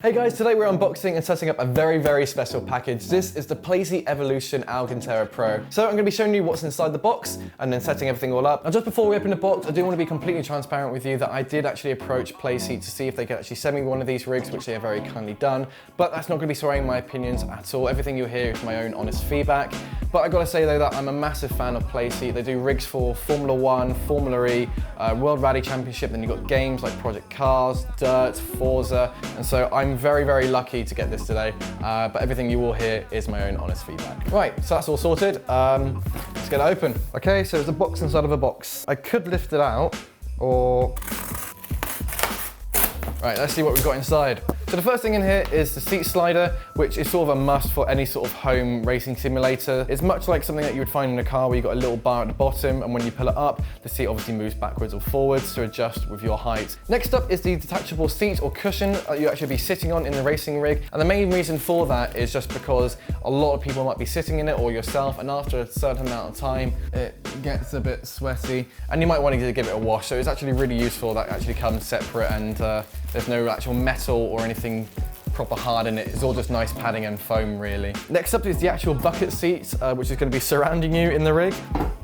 Hey guys, today we're unboxing and setting up a very special package. This is the Playseat Evolution Alcantara Pro. So I'm going to be showing you what's inside the box and then setting everything all up. Now just before we open the box, I do want to be completely transparent with you that I did actually approach Playseat to see if they could actually send me one of these rigs, which they have very kindly done, but that's not going to be swaying my opinions at all. Everything you'll hear is my own honest feedback. But I got to say though that I'm a massive fan of Playseat. They do rigs for Formula 1, Formula E, World Rally Championship, then you've got games like Project Cars, Dirt, Forza, and so I'm very lucky to get this today, but everything you will hear is my own honest feedback. Right, so that's all sorted. Let's get it open. Okay, so there's a box inside of a box. I could lift it out, or... Right, let's see what we've got inside. So the first thing in here is the seat slider, which is sort of a must for any sort of home racing simulator. It's much like something that you would find in a car where you've got a little bar at the bottom, and when you pull it up, the seat obviously moves backwards or forwards to adjust with your height. Next up is the detachable seat or cushion that you actually be sitting on in the racing rig. And the main reason for that is just because a lot of people might be sitting in it, or yourself, and after a certain amount of time, it gets a bit sweaty, and you might want to give it a wash. So it's actually really useful that it actually comes separate, and there's no actual metal or anything proper hard in it. It's all just nice padding and foam, really. Next up is the actual bucket seat, which is going to be surrounding you in the rig.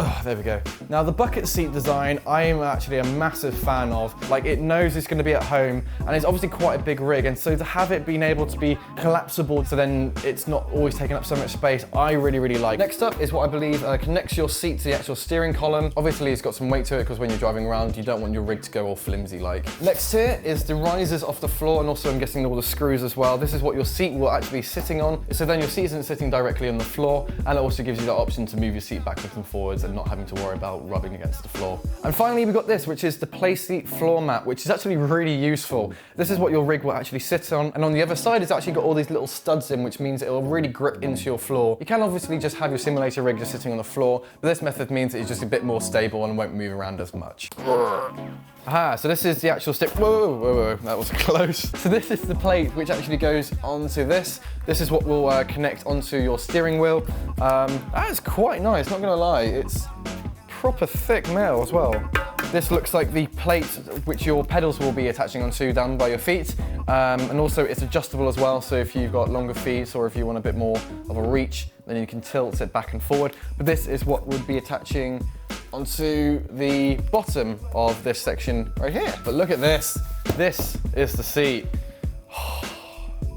Oh, there we go. Now the bucket seat design, I am actually a massive fan of. Like, it knows it's going to be at home, and it's obviously quite a big rig, and so to have it being able to be collapsible so then it's not always taking up so much space, I really like. Next up is what I believe connects your seat to the actual steering column. Obviously it's got some weight to it because when you're driving around, you don't want your rig to go all flimsy like. Next here is the risers off the floor, and also I'm guessing all the screws as well. This is what your seat will actually be sitting on. So then your seat isn't sitting directly on the floor, and it also gives you the option to move your seat backwards and forwards and not having to worry about rubbing against the floor. And finally, we've got this, which is the Playseat floor mat, which is actually really useful. This is what your rig will actually sit on, and on the other side, it's actually got all these little studs in, which means it will really grip into your floor. You can obviously just have your simulator rig just sitting on the floor, but this method means that it's just a bit more stable and won't move around as much. Aha, so this is the actual stick. Whoa, that was close. So this is the plate which actually goes onto this. This is what will connect onto your steering wheel. That's quite nice, not gonna lie. It's proper thick metal as well. This looks like the plate which your pedals will be attaching onto down by your feet. And also it's adjustable as well, so if you've got longer feet or if you want a bit more of a reach, then you can tilt it back and forward. But this is what would be attaching onto the bottom of this section right here. But look at this. This is the seat.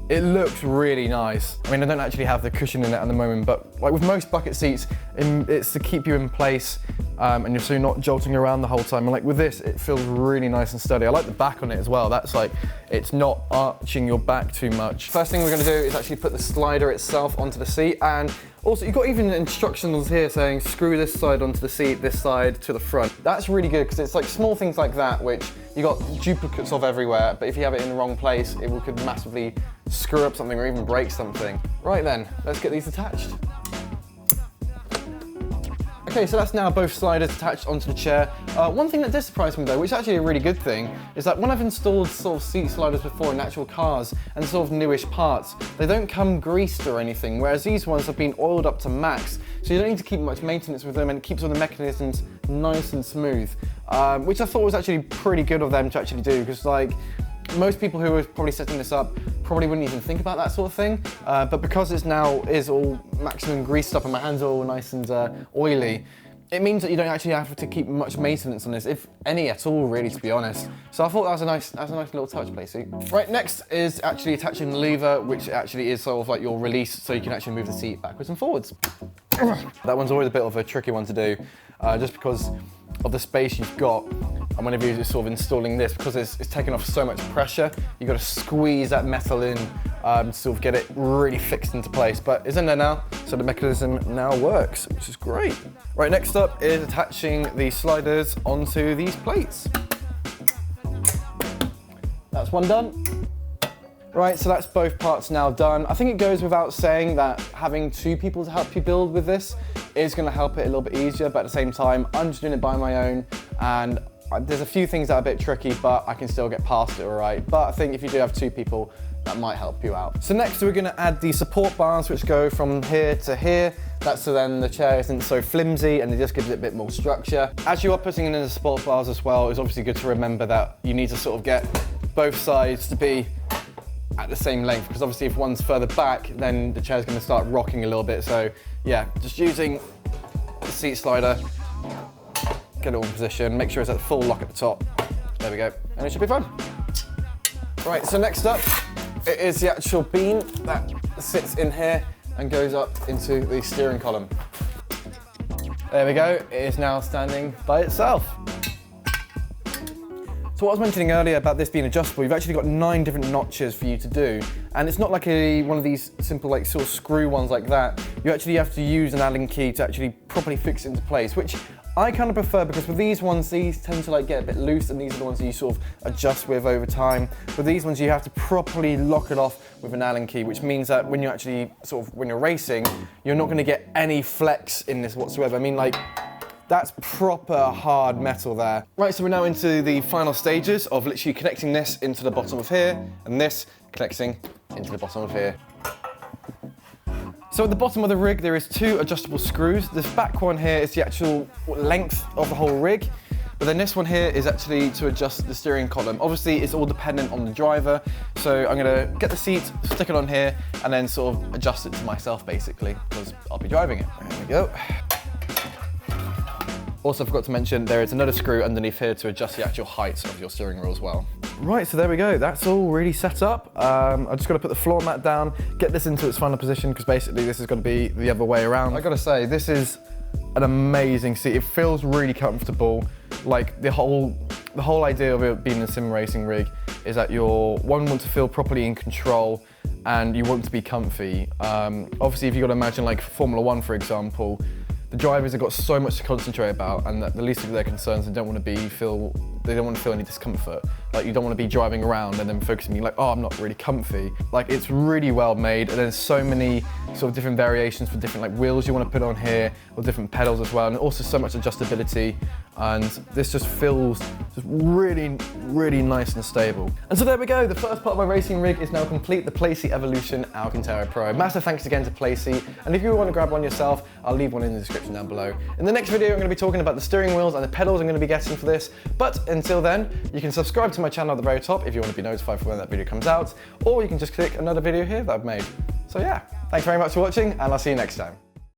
It looks really nice. I mean, I don't actually have the cushion in it at the moment, but like with most bucket seats, it's to keep you in place, and you're so you're not jolting around the whole time. And like with this, it feels really nice and sturdy. I like the back on it as well. That's like, it's not arching your back too much. First thing we're gonna do is actually put the slider itself onto the seat, and also you've got even instructions here saying screw this side onto the seat, this side to the front. That's really good because it's like small things like that which you got duplicates of everywhere, but if you have it in the wrong place, it could massively screw up something or even break something. Right then, let's get these attached. Okay, so that's now both sliders attached onto the chair. One thing that did surprise me though, which is actually a really good thing, is that when I've installed sort of seat sliders before in actual cars and sort of newish parts, they don't come greased or anything, whereas these ones have been oiled up to max, so you don't need to keep much maintenance with them, and it keeps all the mechanisms nice and smooth, which I thought was actually pretty good of them to actually do, because like, most people who are probably setting this up probably wouldn't even think about that sort of thing, but because it's now is all maximum greased up and my hands are all nice and oily, it means that you don't actually have to keep much maintenance on this, if any at all, really, to be honest. So I thought that was a nice little touch, basically. Right, next is actually attaching the lever, which actually is sort of like your release, so you can actually move the seat backwards and forwards. That one's always a bit of a tricky one to do, just because of the space you've got. And whenever you're sort of installing this, because it's taking off so much pressure, you've got to squeeze that metal in to sort of get it really fixed into place. But it's in there now, so the mechanism now works, which is great. Right, next up is attaching the sliders onto these plates. That's one done. Right, so that's both parts now done. I think it goes without saying that having two people to help you build with this is going to help it a little bit easier, but at the same time, I'm just doing it by my own, and there's a few things that are a bit tricky, but I can still get past it all right. But I think if you do have two people, that might help you out. So next we're gonna add the support bars, which go from here to here. That's so then the chair isn't so flimsy and it just gives it a bit more structure. As you are putting in the support bars as well, it's obviously good to remember that you need to sort of get both sides to be at the same length, because obviously if one's further back, then the chair's gonna start rocking a little bit. So yeah, just using the seat slider, get it all in position, make sure it's at full lock at the top. There we go, and it should be fun. Right, so next up, it is the actual beam that sits in here and goes up into the steering column. There we go, it is now standing by itself. So what I was mentioning earlier about this being adjustable, you've actually got 9 different notches for you to do. And it's not like one of these simple like sort of screw ones like that. You actually have to use an Allen key to actually properly fix it into place, which I kind of prefer, because with these ones, these tend to like get a bit loose, and these are the ones that you sort of adjust with over time. With these ones, you have to properly lock it off with an Allen key, which means that when you actually when you're racing, you're not gonna get any flex in this whatsoever. I mean, like, that's proper hard metal there. Right, so we're now into the final stages of literally connecting this into the bottom of here, and this connecting into the bottom of here. So at the bottom of the rig, there is 2 adjustable screws. This back one here is the actual length of the whole rig, but then this one here is actually to adjust the steering column. Obviously, it's all dependent on the driver, so I'm gonna get the seat, stick it on here, and then sort of adjust it to myself, basically, because I'll be driving it. There we go. Also, I forgot to mention, there is another screw underneath here to adjust the actual height of your steering wheel as well. Right, so there we go. That's all really set up. I just got to put the floor mat down, get this into its final position, because basically this is going to be the other way around. I got to say, this is an amazing seat. It feels really comfortable. Like the whole idea of it being a sim racing rig is that you want to feel properly in control, and you want to be comfy. Obviously, if you've got to imagine like Formula 1, for example, the drivers have got so much to concentrate about, and the least of their concerns, they don't want to feel any discomfort. Like, you don't want to be driving around and then focusing like, oh, I'm not really comfy. Like, it's really well made, and there's so many sort of different variations for different like wheels you want to put on here, or different pedals as well, and also so much adjustability. And this just feels just really, really nice and stable. And so there we go, the first part of my racing rig is now complete, the Playseat Evolution Alcantara Pro. Massive thanks again to Playseat, and if you want to grab one yourself, I'll leave one in the description down below. In the next video, I'm going to be talking about the steering wheels and the pedals I'm going to be getting for this, but until then, you can subscribe to my channel at the very top if you want to be notified for when that video comes out, or you can just click another video here that I've made. So yeah, thanks very much for watching, and I'll see you next time.